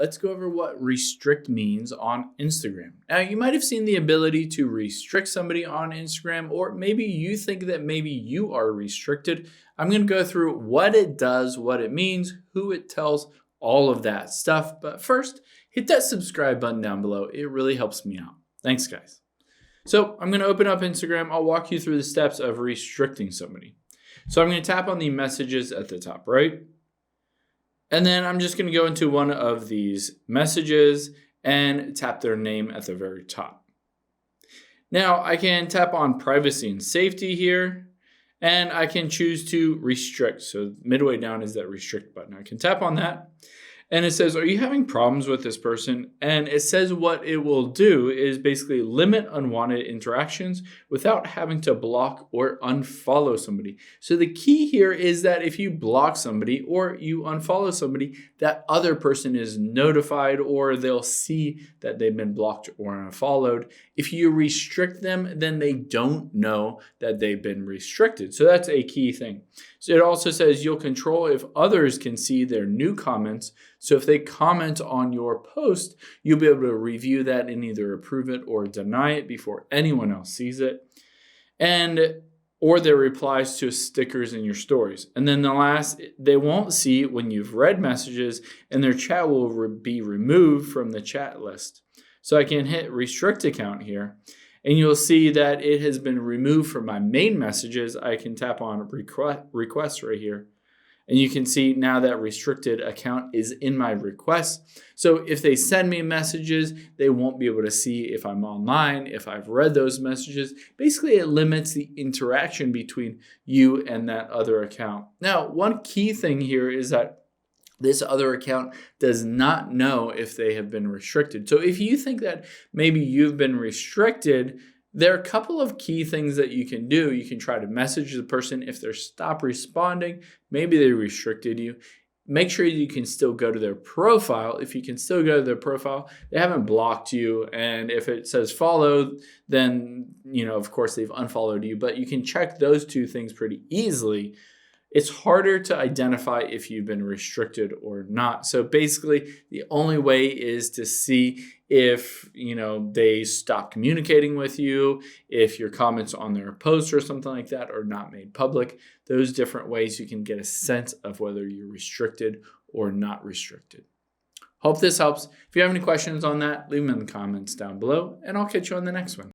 let's go over what restrict means on Instagram. Now, you might have seen the ability to restrict somebody on Instagram, or maybe you think that maybe you are restricted. I'm going to go through what it does, what it means, who it tells, all of that stuff. But first, hit that subscribe button down below. It really helps me out. Thanks, guys. So I'm going to open up Instagram. I'll walk you through the steps of restricting somebody. So I'm going to tap on the messages at the top right. And then I'm just going to go into one of these messages and tap their name at the very top. Now I can tap on privacy and safety here, and I can choose to restrict. So midway down is that restrict button. I can tap on that. And it says, are you having problems with this person? And it says what it will do is basically limit unwanted interactions without having to block or unfollow somebody. So the key here is that if you block somebody or you unfollow somebody, that other person is notified or they'll see that they've been blocked or unfollowed. If you restrict them, then they don't know that they've been restricted. So that's a key thing. So it also says you'll control if others can see their new comments. So if they comment on your post, you'll be able to review that and either approve it or deny it before anyone else sees it. Or their replies to stickers in your stories. And then the last, they won't see when you've read messages, and their chat will be removed from the chat list. So I can hit restrict account here, and you'll see that it has been removed from my main messages. I can tap on request right here. And you can see now that restricted account is in my requests. So if they send me messages, they won't be able to see if I'm online, if I've read those messages. Basically, it limits the interaction between you and that other account. Now, one key thing here is that this other account does not know if they have been restricted. So if you think that maybe you've been restricted, there are a couple of key things that you can do. You can try to message the person. If they stop responding, maybe they restricted you. Make sure you can still go to their profile. If you can still go to their profile, they haven't blocked you. And if it says follow, then, of course, they've unfollowed you. But you can check those two things pretty easily. It's harder to identify if you've been restricted or not. So basically, the only way is to see if, they stop communicating with you, if your comments on their posts or something like that are not made public. Those different ways you can get a sense of whether you're restricted or not restricted. Hope this helps. If you have any questions on that, leave them in the comments down below, and I'll catch you on the next one.